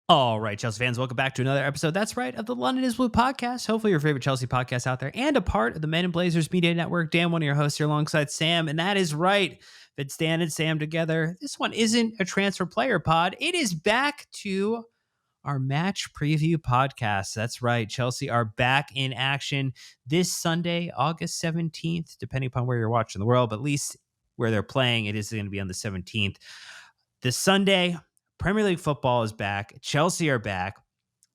All right, Chelsea fans, welcome back to another episode. That's right, of the London is Blue podcast. Hopefully, your favorite Chelsea podcast out there and a part of the Men in Blazers Media Network. Dan, one of your hosts here alongside Sam, and that is right. It's Dan and Sam together. This one isn't a transfer player pod. It is back to our match preview podcast. That's right. Chelsea are back in action this Sunday, August 17th, depending upon where you're watching the world, but at least where they're playing, it is going to be on the 17th. This Sunday, Premier League football is back. Chelsea are back.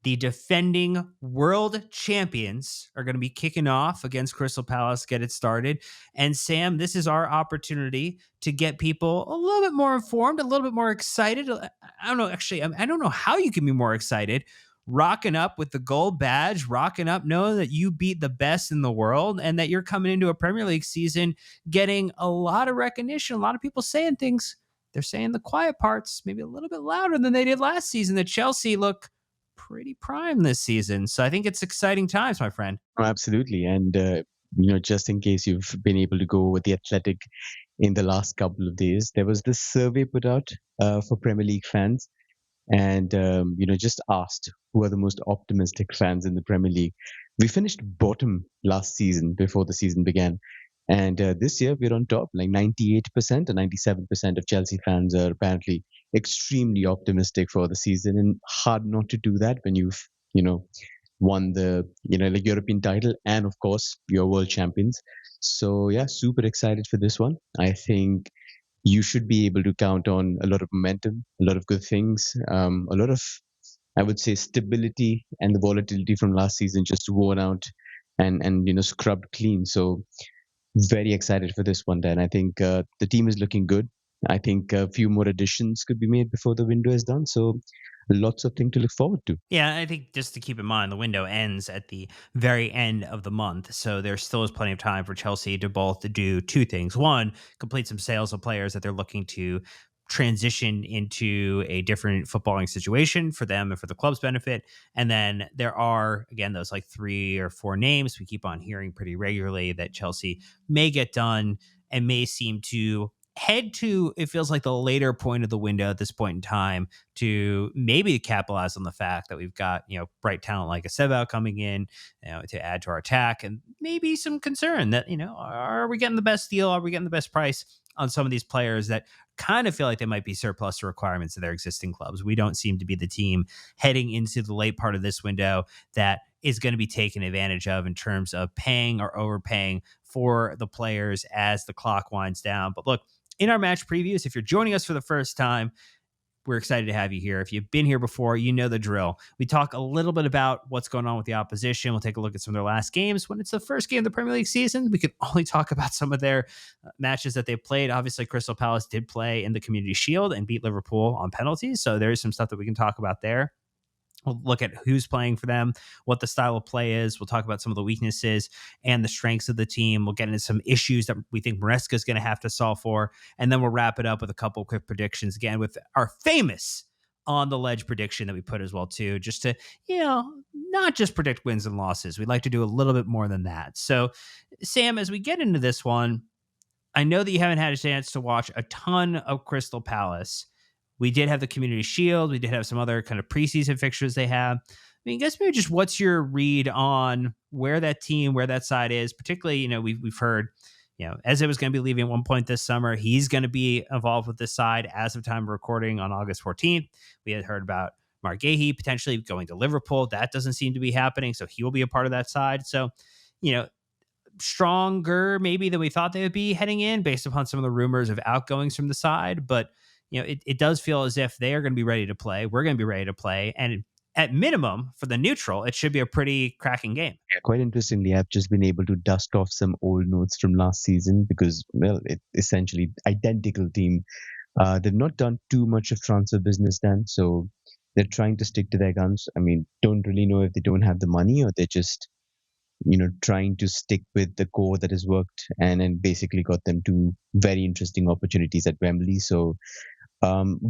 The defending world champions are going to be kicking off against Crystal Palace, get it started. And Sam, this is our opportunity to get people a little bit more informed, a little bit more excited. I don't know, actually, I don't know how you can be more excited. Rocking up with the gold badge, rocking up knowing that you beat the best in the world and that you're coming into a Premier League season getting a lot of recognition, a lot of people saying things. They're saying the quiet parts maybe a little bit louder than they did last season. That Chelsea look pretty prime this season. So I think it's exciting times, my friend. Oh, absolutely. And, just in case you've been able to go with the Athletic in the last couple of days, there was this survey put out for Premier League fans and, just asked who are the most optimistic fans in the Premier League. We finished bottom last season before the season began. And this year we're on top, like 98% or 97% of Chelsea fans are apparently extremely optimistic for the season, and hard not to do that when you've, won the, like European title and of course you're world champions. So yeah, super excited for this one. I think you should be able to count on a lot of momentum, a lot of good things, a lot of, I would say, stability, and the volatility from last season just worn out and scrubbed clean. So very excited for this one, Dan. I think the team is looking good. I think a few more additions could be made before the window is done. So lots of things to look forward to. Yeah, I think just to keep in mind, the window ends at the very end of the month. So there still is plenty of time for Chelsea to both do two things. One, complete some sales of players that they're looking to transition into a different footballing situation for them and for the club's benefit. And then there are, again, those like 3 or 4 names we keep on hearing pretty regularly that Chelsea may get done and may seem to head to, it feels like the later point of the window at this point in time, to maybe capitalize on the fact that we've got, bright talent like a Sebao coming in, to add to our attack, and maybe some concern that, are we getting the best deal? Are we getting the best price on some of these players that kind of feel like they might be surplus to requirements of their existing clubs? We don't seem to be the team heading into the late part of this window that is going to be taken advantage of in terms of paying or overpaying for the players as the clock winds down. But look, in our match previews, if you're joining us for the first time, we're excited to have you here. If you've been here before, you know the drill. We talk a little bit about what's going on with the opposition. We'll take a look at some of their last games. When it's the first game of the Premier League season, we can only talk about some of their matches that they've played. Obviously, Crystal Palace did play in the Community Shield and beat Liverpool on penalties. So there is some stuff that we can talk about there. We'll look at who's playing for them, what the style of play is. We'll talk about some of the weaknesses and the strengths of the team. We'll get into some issues that we think Maresca is going to have to solve for. And then we'll wrap it up with a couple of quick predictions, again, with our famous on the ledge prediction that we put as well, too, just to, not just predict wins and losses. We'd like to do a little bit more than that. So, Sam, as we get into this one, I know that you haven't had a chance to watch a ton of Crystal Palace. We did have the Community Shield. We did have some other kind of preseason fixtures they have. I mean, I guess maybe just what's your read on where that team, where that side is? Particularly, we've heard, Eze was going to be leaving at one point this summer. He's going to be involved with this side as of time of recording on August 14th. We had heard about Mark Gahey potentially going to Liverpool. That doesn't seem to be happening, so he will be a part of that side. So, stronger maybe than we thought they would be heading in based upon some of the rumors of outgoings from the side. But it does feel as if they are going to be ready to play. We're going to be ready to play. And at minimum, for the neutral, it should be a pretty cracking game. Yeah, quite interestingly, I've just been able to dust off some old notes from last season because, well, it's essentially identical team. They've not done too much of transfer business then, so they're trying to stick to their guns. I mean, don't really know if they don't have the money or they're just, trying to stick with the core that has worked and then basically got them two very interesting opportunities at Wembley. So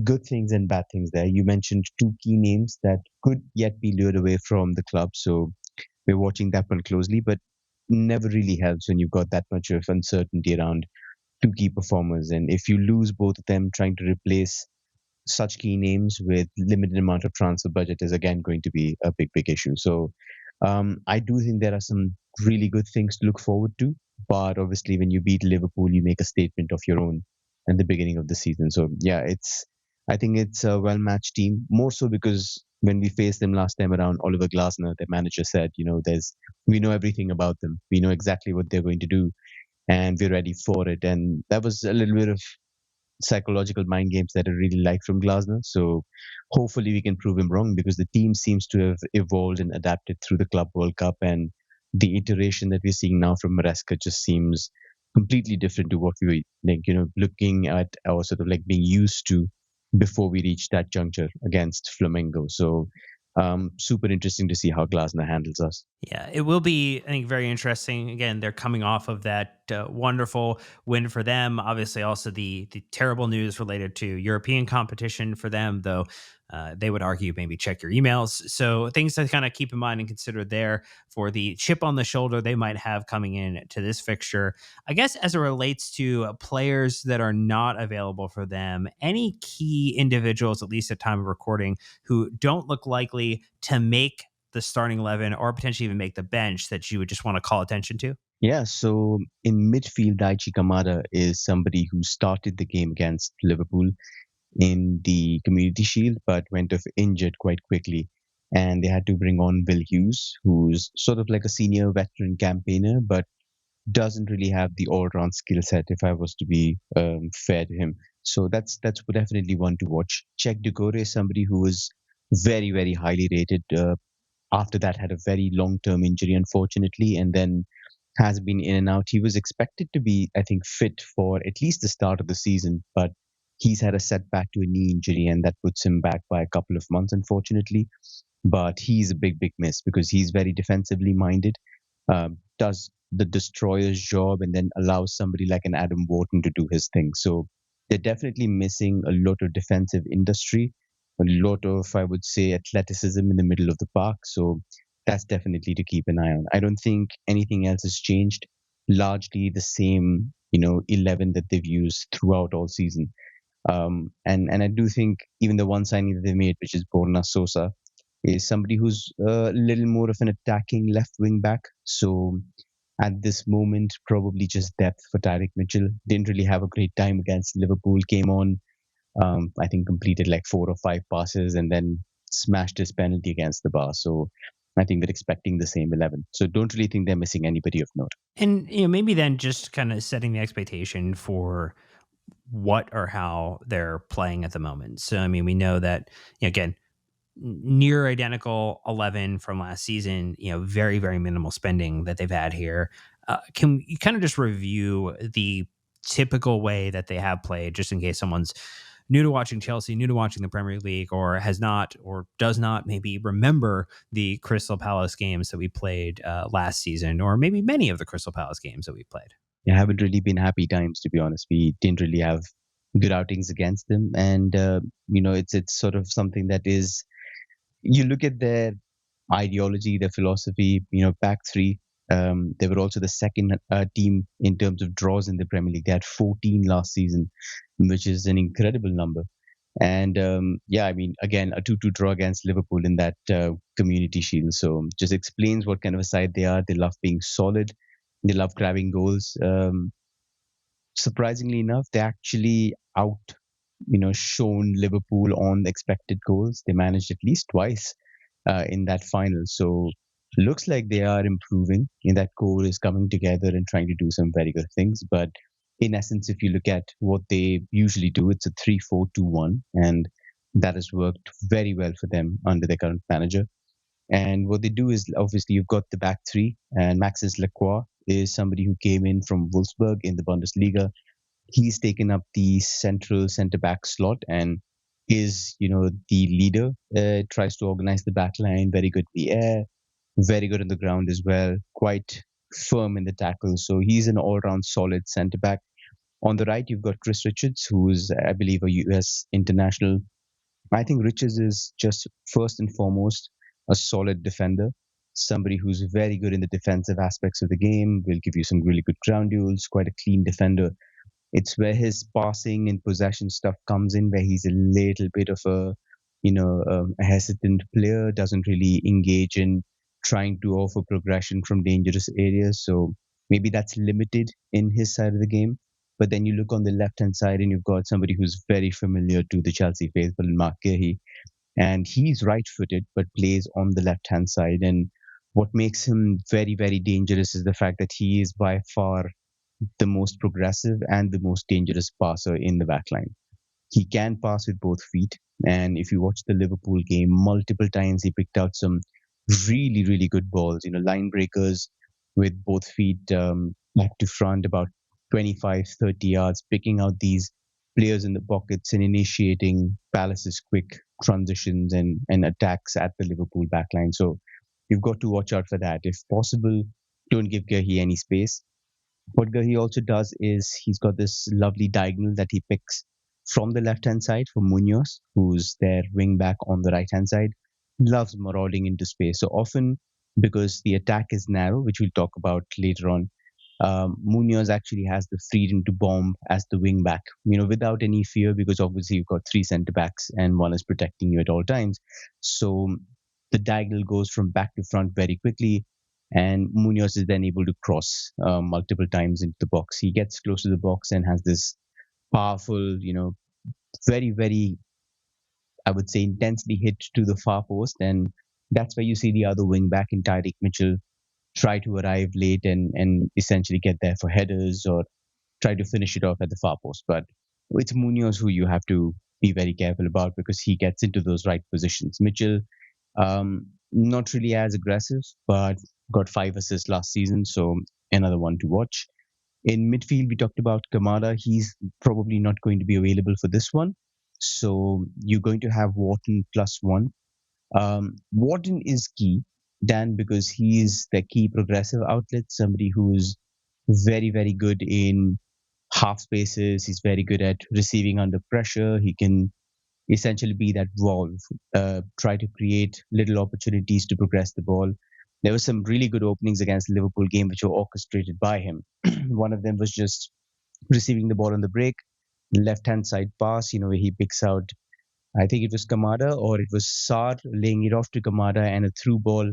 good things and bad things there. You mentioned two key names that could yet be lured away from the club. So we're watching that one closely, but never really helps when you've got that much of uncertainty around two key performers. And if you lose both of them trying to replace such key names with limited amount of transfer budget is again going to be a big issue. So I do think there are some really good things to look forward to, but obviously when you beat Liverpool, you make a statement of your own at the beginning of the season. So yeah, I think it's a well matched team, more so because when we faced them last time around, Oliver Glasner, the manager, said, we know everything about them, we know exactly what they're going to do, and we're ready for it. And that was a little bit of psychological mind games that I really like from Glasner. So hopefully we can prove him wrong, because the team seems to have evolved and adapted through the Club World Cup, and the iteration that we're seeing now from Maresca just seems completely different to what we were looking at, or sort of like being used to before we reached that juncture against Flamengo. So super interesting to see how Glasner handles us. Yeah, it will be, I think, very interesting. Again, they're coming off of that wonderful win for them. Obviously, also the terrible news related to European competition for them, though they would argue maybe check your emails. So things to kind of keep in mind and consider there for the chip on the shoulder they might have coming in to this fixture. I guess as it relates to players that are not available for them, any key individuals, at least at time of recording, who don't look likely to make the starting 11 or potentially even make the bench that you would just want to call attention to? Yeah, so in midfield, Daichi Kamada is somebody who started the game against Liverpool in the Community Shield, but went off injured quite quickly. And they had to bring on Will Hughes, who's sort of like a senior veteran campaigner, but doesn't really have the all-round skill set, if I was to be fair to him. So that's definitely one to watch. Czech Decore is somebody who was very highly rated. After that, had a very long-term injury, unfortunately, and then has been in and out. He was expected to be, I think, fit for at least the start of the season, but he's had a setback to a knee injury, and that puts him back by a couple of months, unfortunately. But he's a big miss because he's very defensively minded, does the destroyer's job, and then allows somebody like an Adam Wharton to do his thing. So they're definitely missing a lot of defensive industry, a lot of, I would say, athleticism in the middle of the park. So that's definitely to keep an eye on. I don't think anything else has changed. Largely the same, 11 that they've used throughout all season. And I do think even the one signing that they made, which is Borna Sosa, is somebody who's a little more of an attacking left wing back. So at this moment, probably just depth for Tyrick Mitchell. Didn't really have a great time against Liverpool. Came on, I think completed like 4 or 5 passes and then smashed his penalty against the bar. So I think they're expecting the same 11. So don't really think they're missing anybody of note. And maybe then just kind of setting the expectation for what or how they're playing at the moment. So I mean, we know that again, near identical 11 from last season, very minimal spending that they've had here. Can you kind of just review the typical way that they have played, just in case someone's new to watching Chelsea, new to watching the Premier League, or has not or does not maybe remember the Crystal Palace games that we played last season, or maybe many of the Crystal Palace games that we played? It haven't really been happy times, to be honest. We didn't really have good outings against them, and it's sort of something that is, you look at their ideology, their philosophy. Back three. They were also the second team in terms of draws in the Premier League. They had 14 last season, which is an incredible number. And yeah, I mean, again, a 2-2 draw against Liverpool in that Community Shield. So just explains what kind of a side they are. They love being solid. They love grabbing goals. Surprisingly enough, they actually shown Liverpool on expected goals. They managed at least twice in that final. So looks like they are improving and that core is coming together and trying to do some very good things. But in essence, if you look at what they usually do, it's a 3-4-2-1, and that has worked very well for them under their current manager. And what they do is, obviously you've got the back three, and Maxis Lacroix is somebody who came in from Wolfsburg in the Bundesliga. He's taken up the central center back slot and is, the leader. Tries to organize the back line, very good in the air, very good on the ground as well, quite firm in the tackle. So he's an all-round solid center back. On the right, you've got Chris Richards, who's, I believe, a US international. I think Richards is just first and foremost a solid defender, somebody who's very good in the defensive aspects of the game, will give you some really good ground duels, quite a clean defender. It's where his passing and possession stuff comes in, where he's a little bit of a hesitant player, doesn't really engage in trying to offer progression from dangerous areas. So maybe that's limited in his side of the game. But then you look on the left hand side and you've got somebody who's very familiar to the Chelsea faithful, Mark Gahey, and he's right footed but plays on the left hand side. And what makes him very, very dangerous is the fact that he is by far the most progressive and the most dangerous passer in the backline. He can pass with both feet. And if you watch the Liverpool game, multiple times he picked out some really, really good balls, line breakers with both feet back to front, about 25, 30 yards, picking out these players in the pockets and initiating Palace's quick transitions and attacks at the Liverpool backline. So you've got to watch out for that. If possible, don't give Gehi any space. What he also does is he's got this lovely diagonal that he picks from the left hand side for Munoz, who's their wing back on the right hand side. Loves marauding into space. So often, because the attack is narrow, which we'll talk about later on, Munoz actually has the freedom to bomb as the wing back, without any fear, because obviously you've got three centre backs and one is protecting you at all times. So the diagonal goes from back to front very quickly, and Munoz is then able to cross multiple times into the box. He gets close to the box and has this powerful, very, very, I would say, intensely hit to the far post. And that's where you see the other wing back in Tyreek Mitchell try to arrive late and essentially get there for headers or try to finish it off at the far post. But it's Munoz who you have to be very careful about because he gets into those right positions. Mitchell, not really as aggressive, but got 5 assists last season, so another one to watch. In midfield, we talked about Kamada. He's probably not going to be available for this one. So you're going to have Wharton plus one. Wharton is key, Dan, because he's the key progressive outlet, somebody who's very, very good in half spaces. He's very good at receiving under pressure. He can essentially be that valve, try to create little opportunities to progress the ball. There were some really good openings against the Liverpool game which were orchestrated by him. One of them was just receiving the ball on the break, left hand side pass, where he picks out, I think it was Kamada or it was Sar laying it off to Kamada and a through ball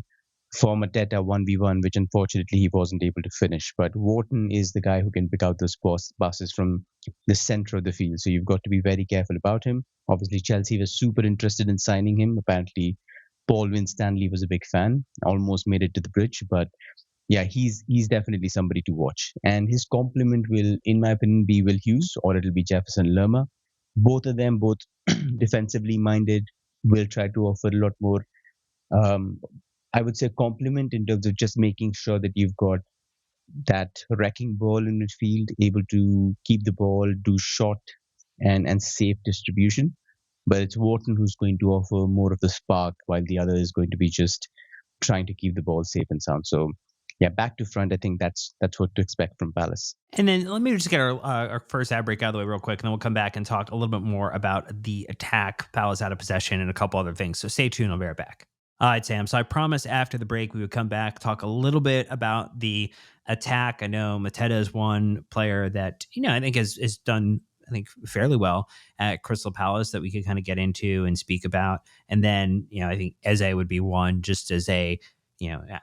for Mateta 1v1, which unfortunately he wasn't able to finish. But Wharton is the guy who can pick out those passes from the center of the field. So you've got to be very careful about him. Obviously, Chelsea was super interested in signing him. Apparently, Paul Winstanley was a big fan, almost made it to the bridge. But yeah, he's definitely somebody to watch. And his complement will, in my opinion, be Will Hughes or it'll be Jefferson Lerma. Both of them, both defensively minded, will try to offer a lot more um, I would say complement in terms of just making sure that you've got that wrecking ball in midfield, able to keep the ball, do short and safe distribution. But it's Wharton who's going to offer more of the spark, while the other is going to be just trying to keep the ball safe and sound. So, yeah, back to front, I think that's what to expect from Palace. And then let me just get our first ad break out of the way real quick, and then we'll come back and talk a little bit more about the attack, Palace out of possession, and a couple other things. So stay tuned. I'll be right back. All right, Sam. So I promised after the break we would come back, talk a little bit about the attack. I know Mateta is one player that, I think has done, I think, fairly well at Crystal Palace that we could kind of get into and speak about. And then, I think Eze would be one just as a,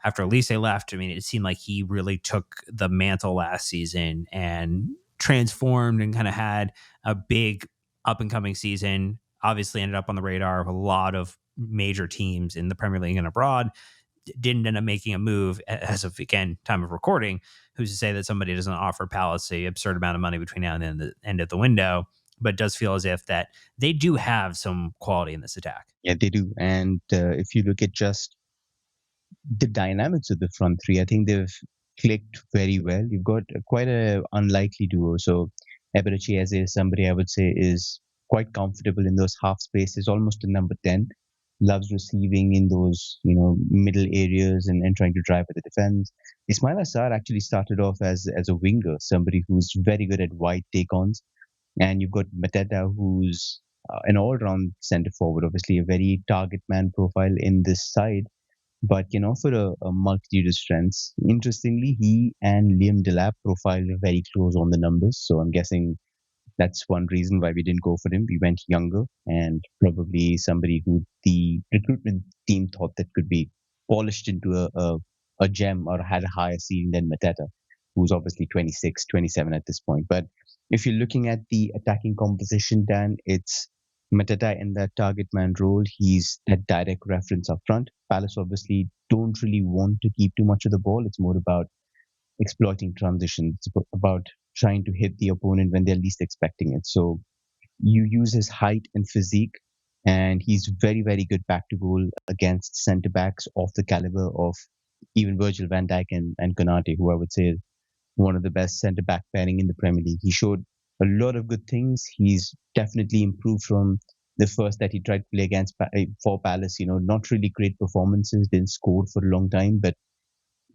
after Elise left, I mean, it seemed like he really took the mantle last season and transformed and kind of had a big up and coming season. Obviously ended up on the radar of a lot of major teams in the Premier League and abroad. Didn't end up making a move as of, again, time of recording. Who's to say that somebody doesn't offer Palace a absurd amount of money between now and then the end of the window? But it does feel as if that they do have some quality in this attack. Yeah, they do. And if you look at just the dynamics of the front three, I think they've clicked very well. You've got quite a unlikely duo. So Eberechi Eze is somebody I would say is quite comfortable in those half spaces, almost a number 10. Loves receiving in those, middle areas and trying to drive at the defense. Ismail Assar actually started off as a winger, somebody who's very good at wide take-ons. And you've got Mateta, who's an all-round centre forward, obviously a very target man profile in this side, but can offer a multitude of strengths. Interestingly, he and Liam Delap profile are very close on the numbers, so I'm guessing That's one reason why we didn't go for him. We went younger and probably somebody who the recruitment team thought that could be polished into a gem or had a higher ceiling than Mateta, who's obviously 26, 27 at this point. But if you're looking at the attacking composition, Dan, it's Mateta in that target man role. He's that direct reference up front. Palace obviously don't really want to keep too much of the ball. It's more about exploiting transitions. It's about trying to hit the opponent when they're least expecting it. So you use his height and physique, and he's very, very good back to goal against centre backs of the caliber of even Virgil van Dijk and Konate, who I would say is one of the best centre back pairing in the Premier League. He showed a lot of good things. He's definitely improved from the first that he tried to play against for Palace. Not really great performances, didn't score for a long time, but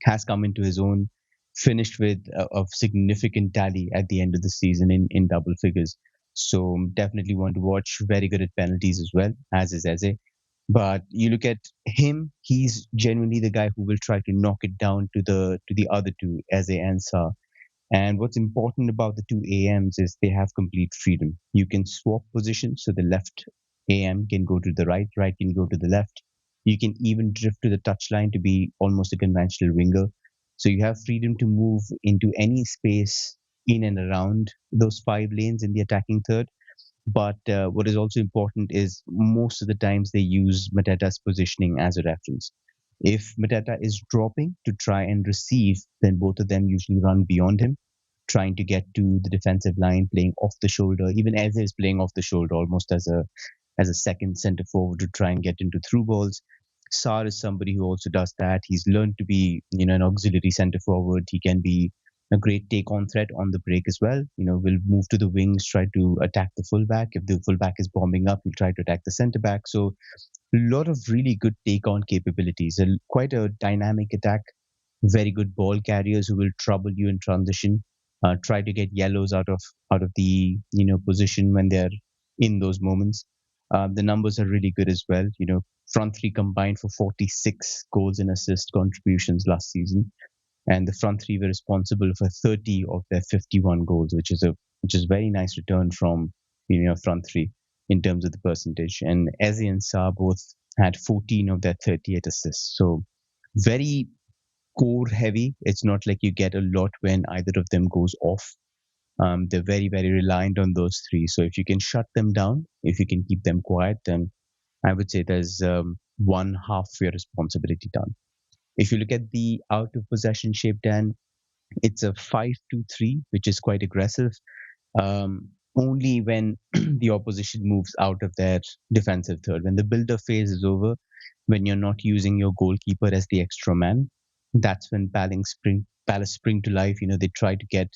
has come into his own, finished with a significant tally at the end of the season in double figures. So definitely one to watch. Very good at penalties as well, as is Eze. But you look at him, he's genuinely the guy who will try to knock it down to the other two, Eze and Sa. And what's important about the two AMs is they have complete freedom. You can swap positions, so the left AM can go to the right, right can go to the left. You can even drift to the touchline to be almost a conventional winger. So you have freedom to move into any space in and around those 5 lanes in the attacking third. But what is also important is most of the times they use Mateta's positioning as a reference. If Mateta is dropping to try and receive, then both of them usually run beyond him, trying to get to the defensive line, playing off the shoulder. Even Eze is playing off the shoulder almost as a second centre forward to try and get into through balls. Sar is somebody who also does that. He's learned to be, an auxiliary centre forward. He can be a great take-on threat on the break as well. Will move to the wings, try to attack the fullback. If the fullback is bombing up, he'll try to attack the centre back. So a lot of really good take-on capabilities. Quite a dynamic attack. Very good ball carriers who will trouble you in transition. Try to get yellows out of the position when they're in those moments. The numbers are really good as well. Front three combined for 46 goals and assist contributions last season, and the front three were responsible for 30 of their 51 goals, which is very nice return from front three in terms of the percentage. And Eze and Sa both had 14 of their 38 assists. So very core heavy. It's not like you get a lot when either of them goes off. They're very, very reliant on those three. So if you can shut them down, if you can keep them quiet, then I would say there's one half of your responsibility done. If you look at the out of possession shape, Dan, it's a 5-2-3, which is quite aggressive. Only when the opposition moves out of their defensive third. When the build-up phase is over, when you're not using your goalkeeper as the extra man, that's when Palace spring to life. They try to get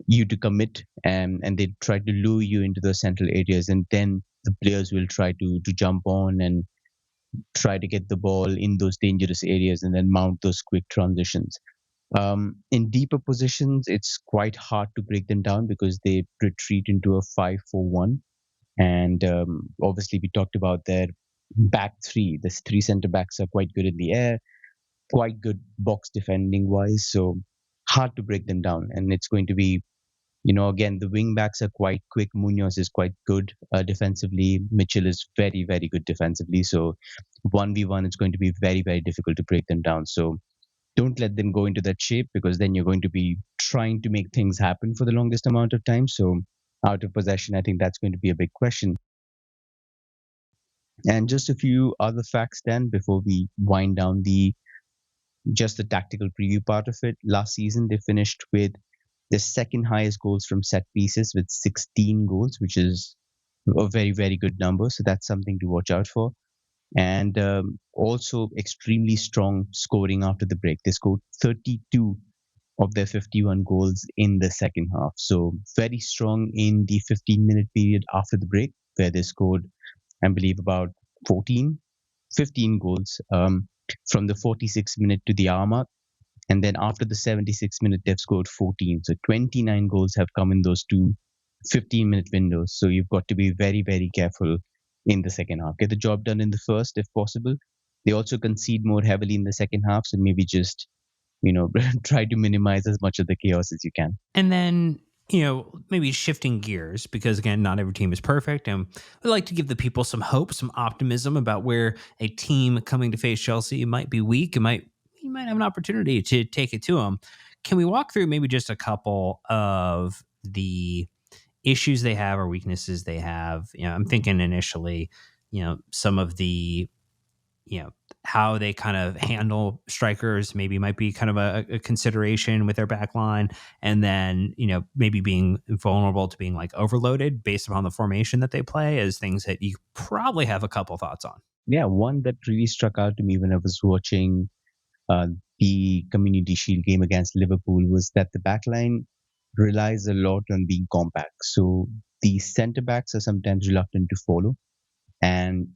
you to commit, and they try to lure you into the central areas, and then the players will try to jump on and try to get the ball in those dangerous areas and then mount those quick transitions. In deeper positions, it's quite hard to break them down because they retreat into a 5-4-1. And obviously, we talked about their back three. The three centre backs are quite good in the air, quite good box defending wise. So hard to break them down. And it's going to be, again, the wing backs are quite quick. Munoz is quite good defensively. Mitchell is very, very good defensively. So 1v1, it's going to be very, very difficult to break them down. So don't let them go into that shape, because then you're going to be trying to make things happen for the longest amount of time. So out of possession, I think that's going to be a big question. And just a few other facts then before we wind down the tactical preview part of it. Last season they finished with the second highest goals from set pieces with 16 goals, which is a very, very good number. So that's something to watch out for. And also extremely strong scoring after the break. They scored 32 of their 51 goals in the second half. So very strong in the 15-minute period after the break, where they scored, I believe, about 15 goals from the 46-minute to the hour mark. And then after the 76-minute, they've scored 14. So 29 goals have come in those two 15-minute windows. So you've got to be very, very careful in the second half. Get the job done in the first if possible. They also concede more heavily in the second half. So maybe just, try to minimize as much of the chaos as you can. And then Maybe shifting gears because again, not every team is perfect. And we like to give the people some hope, some optimism about where a team coming to face Chelsea might be weak. You might have an opportunity to take it to them. Can we walk through maybe just a couple of the issues they have or weaknesses they have? I'm thinking initially, some of the you know how they kind of handle strikers maybe might be kind of a consideration with their back line, and then maybe being vulnerable to being like overloaded based upon the formation that they play as things that you probably have a couple thoughts on. Yeah, one that really struck out to me when I was watching uh, the Community Shield game against Liverpool was that the back line relies a lot on being compact. So the centre backs are sometimes reluctant to follow. And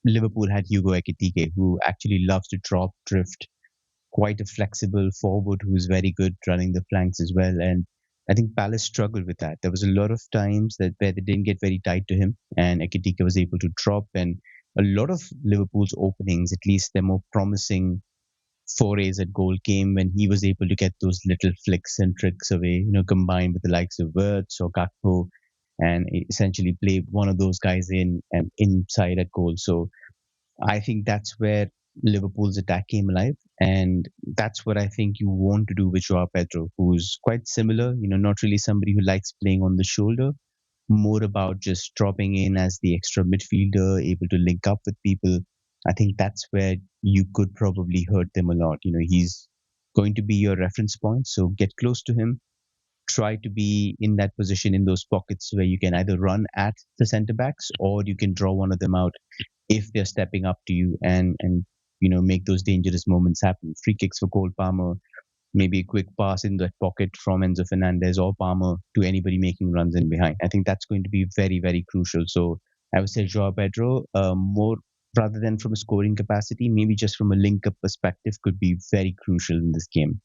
Liverpool had Hugo Ekitike, who actually loves to drop, drift, quite a flexible forward who's very good running the flanks as well. And I think Palace struggled with that. There was a lot of times that where they didn't get very tight to him, and Ekitike was able to drop. And a lot of Liverpool's openings, at least their more promising forays at goal, came when he was able to get those little flicks and tricks away, combined with the likes of Wirtz or Gakpo, and essentially play one of those guys in inside at goal. So I think that's where Liverpool's attack came alive, and that's what I think you want to do with Joao Pedro, who's quite similar. Not really somebody who likes playing on the shoulder, more about just dropping in as the extra midfielder, able to link up with people. I think that's where you could probably hurt them a lot. He's going to be your reference point, so get close to him. Try to be in that position in those pockets where you can either run at the centre backs or you can draw one of them out if they're stepping up to you and make those dangerous moments happen. Free kicks for Cole Palmer, maybe a quick pass in that pocket from Enzo Fernandez or Palmer to anybody making runs in behind. I think that's going to be very, very crucial. So I would say Joao Pedro, more rather than from a scoring capacity, maybe just from a link up perspective, could be very crucial in this game.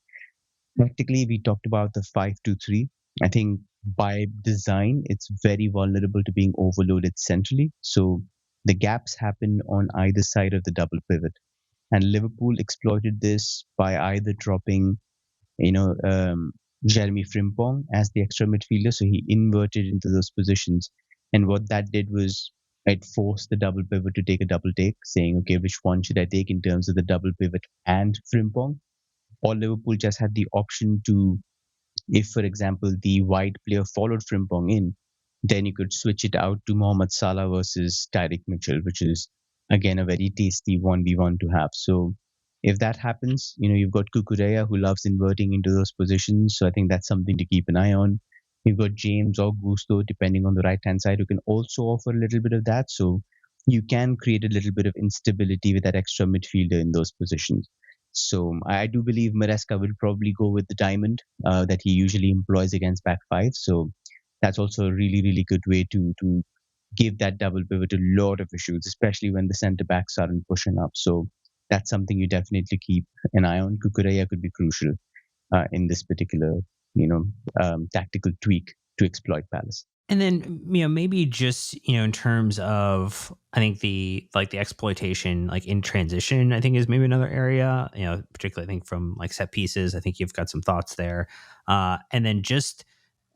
Practically, we talked about the 5-2-3. I think by design, it's very vulnerable to being overloaded centrally. So the gaps happen on either side of the double pivot. And Liverpool exploited this by either dropping, you know, um, Jeremy Frimpong as the extra midfielder. So he inverted into those positions. And what that did was it forced the double pivot to take a double take, saying, okay, which one should I take in terms of the double pivot and Frimpong? Or Liverpool just had the option to, if, for example, the wide player followed Frimpong in, then you could switch it out to Mohamed Salah versus Tyreek Mitchell, which is, again, a very tasty 1v1 to have. So if that happens, you've got Kukureya who loves inverting into those positions. So I think that's something to keep an eye on. You've got James or Gusto, depending on the right hand side, who can also offer a little bit of that. So you can create a little bit of instability with that extra midfielder in those positions. So I do believe Maresca will probably go with the diamond that he usually employs against back five. So that's also a really, really good way to give that double pivot a lot of issues, especially when the centre backs aren't pushing up. So that's something you definitely keep an eye on. Kukureya could be crucial in this particular, tactical tweak to exploit Palace. And then, maybe just, in terms of, I think the exploitation, like in transition, I think is maybe another area, particularly I think from like set pieces, I think you've got some thoughts there. And then just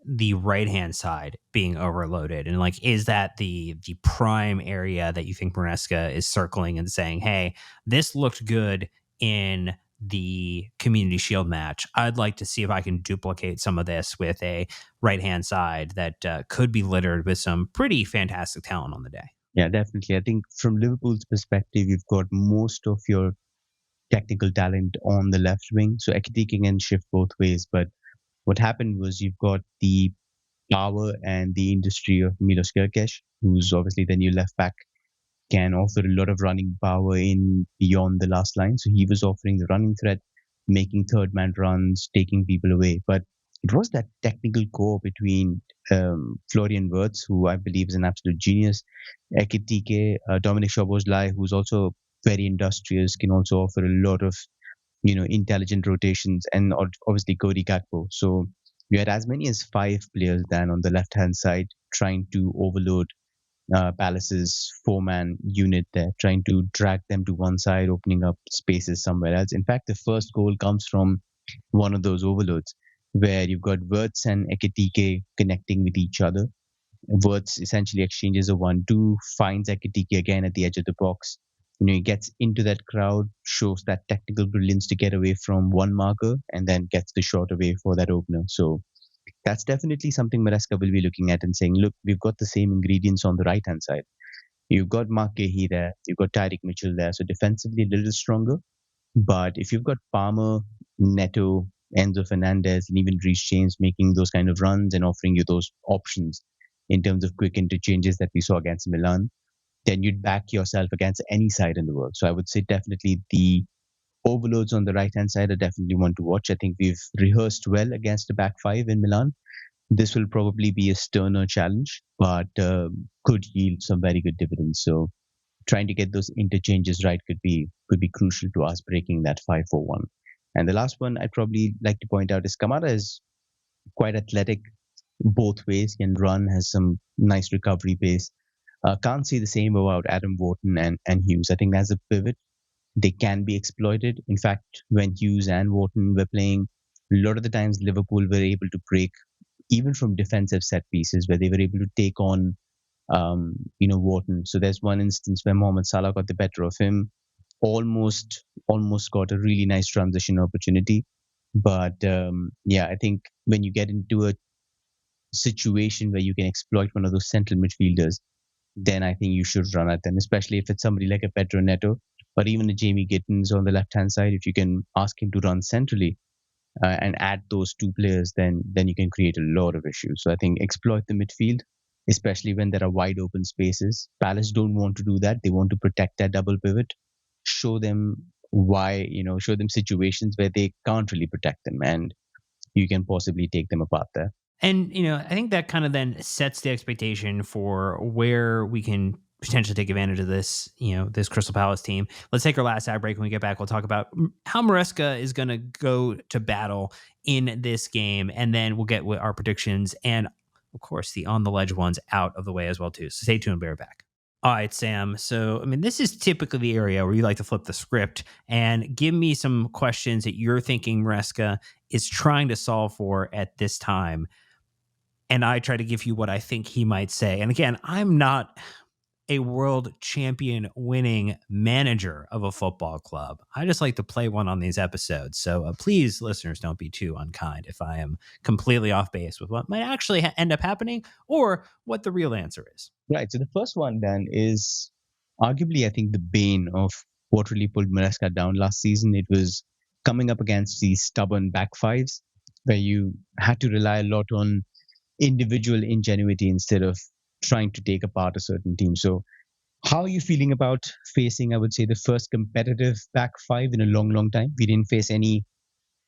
the right hand side being overloaded, and like, is that the prime area that you think Maresca is circling and saying, hey, this looked good in the Community Shield match, I'd like to see if I can duplicate some of this with a right hand side that could be littered with some pretty fantastic talent on the day. Yeah, definitely. I think from Liverpool's perspective, you've got most of your technical talent on the left wing. So Ekitike can shift both ways. But what happened was you've got the power and the industry of Milos Kerkesh, who's obviously the new left back, can offer a lot of running power in beyond the last line. So he was offering the running threat, making third man runs, taking people away. But it was that technical core between Florian Wirtz, who I believe is an absolute genius, Ekitike, Dominic Szoboszlai, who's also very industrious, can also offer a lot of intelligent rotations, and obviously Cody Gakpo. So you had as many as five players then on the left hand side trying to overload Palace's four-man unit there, trying to drag them to one side, opening up spaces somewhere else. In fact, the first goal comes from one of those overloads. where you've got Wirtz and Ekitike connecting with each other. Wirtz essentially exchanges a 1-2, finds Ekitike again at the edge of the box. He gets into that crowd, shows that technical brilliance to get away from one marker, and then gets the shot away for that opener. So that's definitely something Maresca will be looking at and saying, look, we've got the same ingredients on the right hand side. You've got Mark Gahey there, you've got Tyreek Mitchell there, so defensively a little stronger. But if you've got Palmer, Neto, Enzo Fernandez, and even Reece James making those kind of runs and offering you those options in terms of quick interchanges that we saw against Milan, then you'd back yourself against any side in the world. So I would say definitely the overloads on the right hand side are definitely one to watch. I think we've rehearsed well against the back five in Milan. This will probably be a sterner challenge, but could yield some very good dividends. So trying to get those interchanges right could be crucial to us breaking that 5-4-1. And the last one I'd probably like to point out is Kamara is quite athletic both ways, can run, has some nice recovery pace. Can't say the same about Adam Wharton and Hughes. I think as a pivot, they can be exploited. In fact, when Hughes and Wharton were playing, a lot of the times Liverpool were able to break even from defensive set pieces where they were able to take on Wharton. So there's one instance where Mohamed Salah got the better of him, almost got a really nice transition opportunity. But yeah, I think when you get into a situation where you can exploit one of those central midfielders, then I think you should run at them, especially if it's somebody like a Pedro Neto or even a Jamie Gittins on the left hand side. If you can ask him to run centrally and add those two players, then you can create a lot of issues. So I think exploit the midfield, especially when there are wide open spaces. Palace don't want to do that. They want to protect that double pivot. Show them why, show them situations where they can't really protect them, and you can possibly take them apart there. And, I think that kind of then sets the expectation for where we can potentially take advantage of this, this Crystal Palace team. Let's take our last ad break. When we get back, we'll talk about how Maresca is going to go to battle in this game. And then we'll get our predictions and, of course, the on the ledge ones out of the way as well, too. So stay tuned, be right back. All right, Sam. So, this is typically the area where you like to flip the script and give me some questions that you're thinking Maresca is trying to solve for at this time. And I try to give you what I think he might say. And again, I'm not a world champion winning manager of a football club. I just like to play one on these episodes. So please, listeners, don't be too unkind if I am completely off base with what might actually end up happening or what the real answer is. Right. So the first one then is arguably, I think, the bane of what really pulled Maresca down last season. It was coming up against these stubborn back fives where you had to rely a lot on individual ingenuity instead of trying to take apart a certain team. So how are you feeling about facing, I would say, the first competitive back five in a long, long time? We didn't face any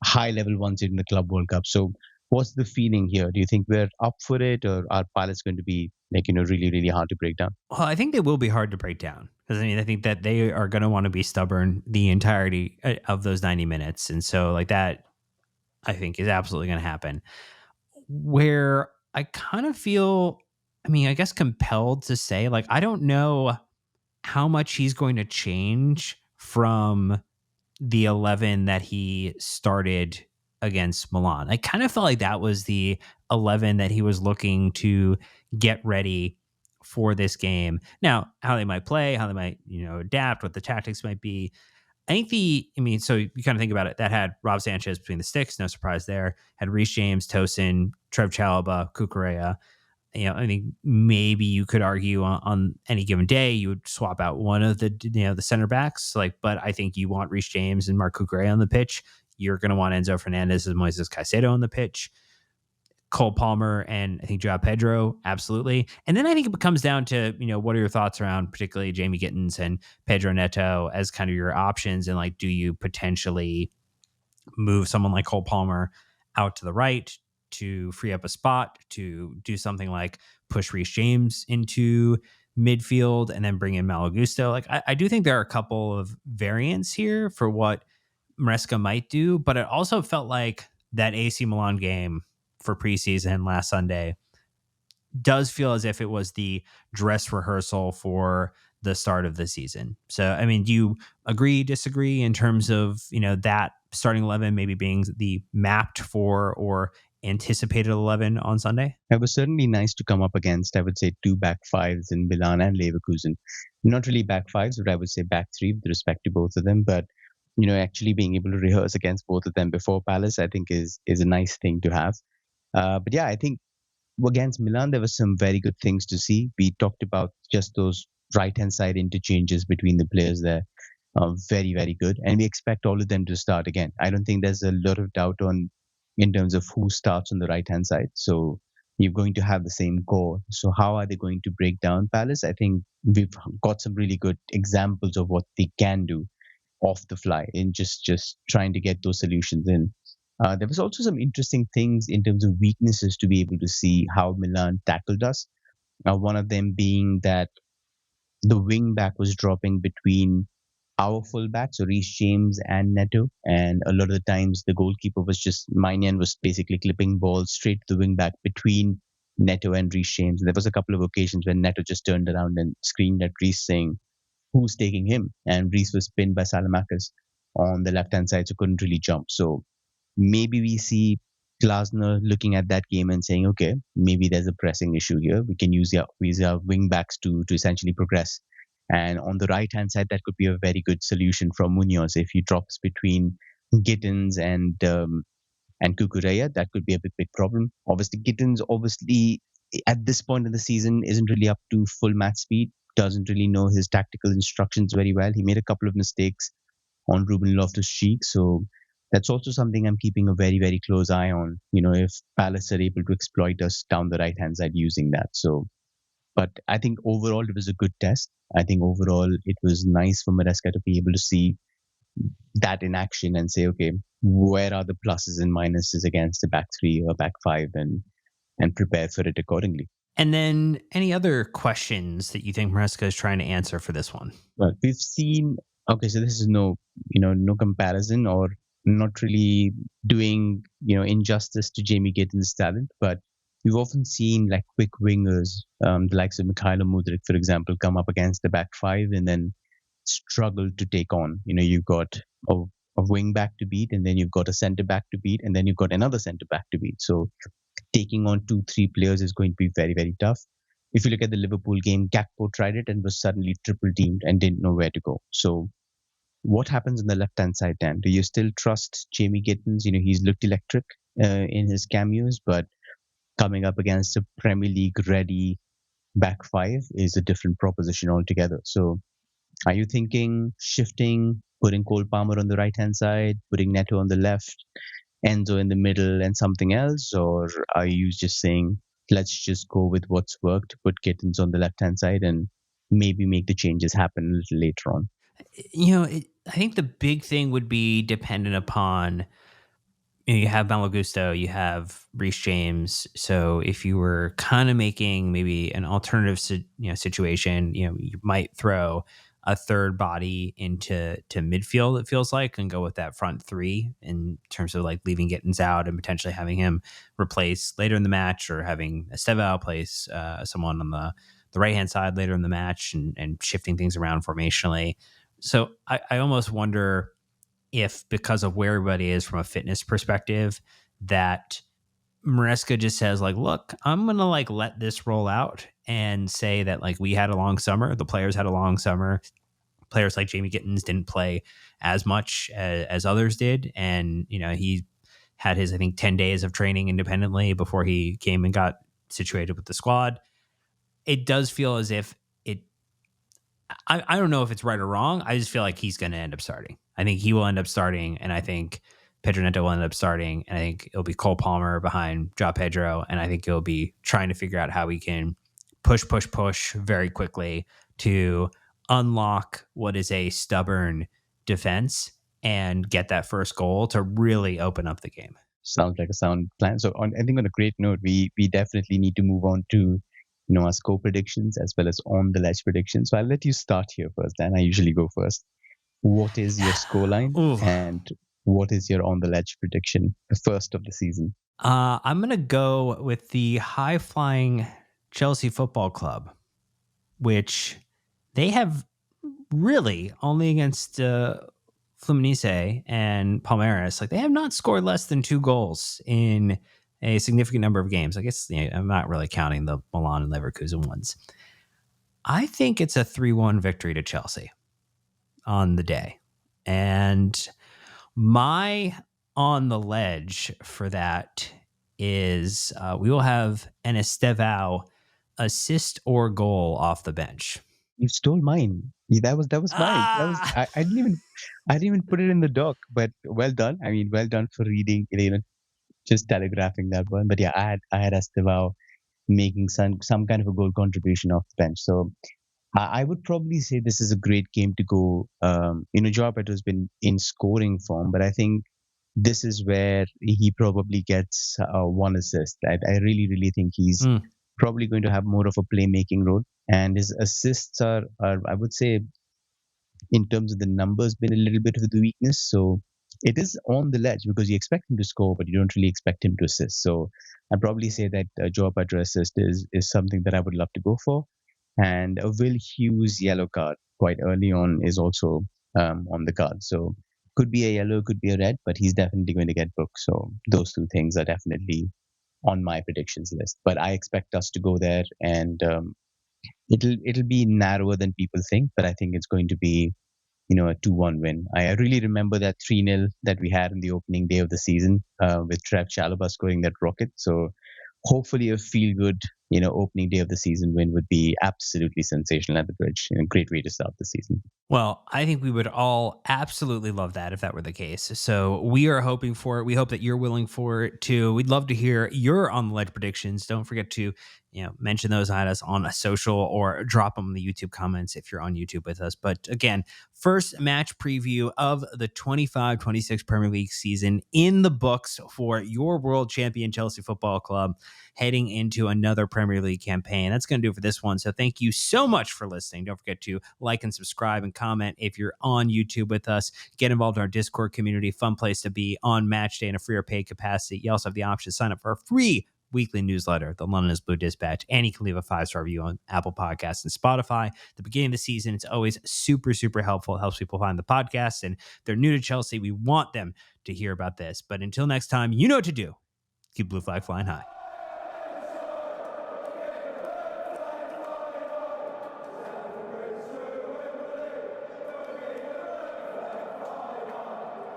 high level ones in the Club World Cup. So what's the feeling here? Do you think we're up for it, or are pilots going to be really, really hard to break down? Well, I think they will be hard to break down because I think that they are going to want to be stubborn the entirety of those 90 minutes. And so like that, I think is absolutely going to happen. Where I kind of feel, I guess compelled to say, like, I don't know how much he's going to change from the 11 that he started against Milan. I kind of felt like that was the 11 that he was looking to get ready for this game. Now, how they might play, how they might, adapt, what the tactics might be. I think so you kind of think about it. That had Rob Sanchez between the sticks, no surprise there. Had Reece James, Tosin, Trev Chalobah, Cucurella. I think maybe you could argue on any given day you would swap out one of the the center backs. But I think you want Reece James and Marc Cucurella on the pitch. You're going to want Enzo Fernandez and Moises Caicedo on the pitch. Cole Palmer and I think Joao Pedro, absolutely. And then I think it comes down to, what are your thoughts around particularly Jamie Gittins and Pedro Neto as kind of your options? And do you potentially move someone like Cole Palmer out to the right to free up a spot, to do something like push Reece James into midfield and then bring in Malo Gusto? I do think there are a couple of variants here for what Maresca might do, but it also felt like that AC Milan game for preseason last Sunday does feel as if it was the dress rehearsal for the start of the season. So, do you agree, disagree in terms of, that starting 11 maybe being the mapped for or anticipated 11 on Sunday? It was certainly nice to come up against, I would say, two back fives in Milan and Leverkusen. Not really back fives, but I would say back three with respect to both of them. But actually being able to rehearse against both of them before Palace, I think is a nice thing to have. But yeah, I think against Milan, there were some very good things to see. We talked about just those right hand side interchanges between the players there. Very, very good. And we expect all of them to start again. I don't think there's a lot of doubt on in terms of who starts on the right hand side. So you're going to have the same core. So how are they going to break down Palace? I think we've got some really good examples of what they can do off the fly in just trying to get those solutions in. There was also some interesting things in terms of weaknesses to be able to see how Milan tackled us. One of them being that the wing back was dropping between our fullbacks, so Reece James and Neto, and a lot of the times the goalkeeper was just Maignan was basically clipping balls straight to the wing back between Neto and Reece James. There was a couple of occasions when Neto just turned around and screamed at Reece saying, "Who's taking him?" And Reece was pinned by Salamakis on the left hand side, so couldn't really jump. So maybe we see Glasner looking at that game and saying, okay, maybe there's a pressing issue here. We can use our wing backs to essentially progress. And on the right hand side, that could be a very good solution from Munoz. If he drops between Gittins and Kukureya, that could be a big problem. Obviously, Gittins at this point in the season isn't really up to full match speed, doesn't really know his tactical instructions very well. He made a couple of mistakes on Ruben Loftus-Cheek, so that's also something I'm keeping a very, very close eye on. If Palace are able to exploit us down the right hand side using that. So, but I think overall it was a good test. I think overall it was nice for Maresca to be able to see that in action and say, okay, where are the pluses and minuses against the back three or back five, and prepare for it accordingly. And then any other questions that you think Maresca is trying to answer for this one? Well, we've seen. Okay, so this is no comparison or not really doing injustice to Jamie Gittins' talent, but we've often seen like quick wingers, the likes of Mikhailo Mudryk, for example, come up against the back five and then struggle to take on. You've got a wing back to beat, and then you've got a centre back to beat, and then you've got another centre back to beat. So taking on 2-3 players is going to be very, very tough. If you look at the Liverpool game, Gakpo tried it and was suddenly triple teamed and didn't know where to go. So what happens on the left hand side, Dan? Do you still trust Jamie Gittins? He's looked electric in his cameos, but coming up against a Premier League ready back five is a different proposition altogether. So are you thinking shifting, putting Cole Palmer on the right hand side, putting Neto on the left, Enzo in the middle, and something else? Or are you just saying, let's just go with what's worked, put Gittins on the left hand side, and maybe make the changes happen a little later on? I think the big thing would be dependent upon, you have Malo Gusto, you have Reece James. So if you were kind of making maybe an alternative situation, you might throw a third body into midfield, it feels like, and go with that front three in terms of like leaving Gittins out and potentially having him replace later in the match, or having Estevao place someone on the right hand side later in the match, and shifting things around formationally. So I almost wonder if, because of where everybody is from a fitness perspective, that Maresca just says like, look, I'm going to like let this roll out and say that like we had a long summer. The players had a long summer. Players like Jamie Gittins didn't play as much as others did. And, he had his, I think, 10 days of training independently before he came and got situated with the squad. It does feel as if I don't know if it's right or wrong. I just feel like he's going to end up starting. I think he will end up starting, and I think Pedro Neto will end up starting, and I think it'll be Cole Palmer behind João Pedro, and I think he'll be trying to figure out how we can push very quickly to unlock what is a stubborn defense and get that first goal to really open up the game. Sounds like a sound plan. So I think on a great note, we definitely need to move on to our score predictions as well as on the ledge predictions. So I'll let you start here first, and I usually go first. What is your scoreline and what is your on the ledge prediction, the first of the season? I'm going to go with the high flying Chelsea Football Club, which they have really only against Fluminense and Palmeiras, like they have not scored less than 2 goals in a significant number of games. I guess I'm not really counting the Milan and Leverkusen ones. I think it's a 3-1 victory to Chelsea on the day. And my on the ledge for that is we will have an Estevao assist or goal off the bench. You stole mine. That was mine. That was Ah, I didn't even put it in the doc, but well done. I mean, well done for reading, just telegraphing that one. But yeah, I had Estevao making some kind of a goal contribution off the bench. So I would probably say this is a great game to go. Joao Pedro's been in scoring form, but I think this is where he probably gets one assist. I really, really think he's mm. probably going to have more of a playmaking role, and his assists are I would say, in terms of the numbers, been a little bit of the weakness. So it is on the ledge because you expect him to score, but you don't really expect him to assist. So I'd probably say that Joao Pedro assist is something that I would love to go for. And a Will Hughes yellow card quite early on is also on the card. So could be a yellow, could be a red, but he's definitely going to get booked. So those two things are definitely on my predictions list. But I expect us to go there, and it'll be narrower than people think. But I think it's going to be a 2-1 win. I really remember that 3-0 that we had on the opening day of the season with Trev Chalobah scoring that rocket. So hopefully a feel good, opening day of the season win would be absolutely sensational at the Bridge. Great way to start the season. Well, I think we would all absolutely love that if that were the case. So we are hoping for it. We hope that you're willing for it too. We'd love to hear your on the ledge predictions. Don't forget to mention those at us on a social or drop them in the YouTube comments if you're on YouTube with us. But again, first match preview of the 25-26 Premier League season in the books for your world champion Chelsea Football Club, heading into another Premier League campaign. That's going to do it for this one. So thank you so much for listening. Don't forget to like and subscribe and comment if you're on YouTube with us. Get involved in our Discord community. Fun place to be on match day in a free or paid capacity. You also have the option to sign up for our free weekly newsletter, the London is Blue Dispatch, and you can leave a 5-star review on Apple Podcasts and Spotify. At the beginning of the season, it's always super, super helpful. It helps people find the podcast, and if they're new to Chelsea, we want them to hear about this. But until next time, you know what to do. Keep blue flag flying high.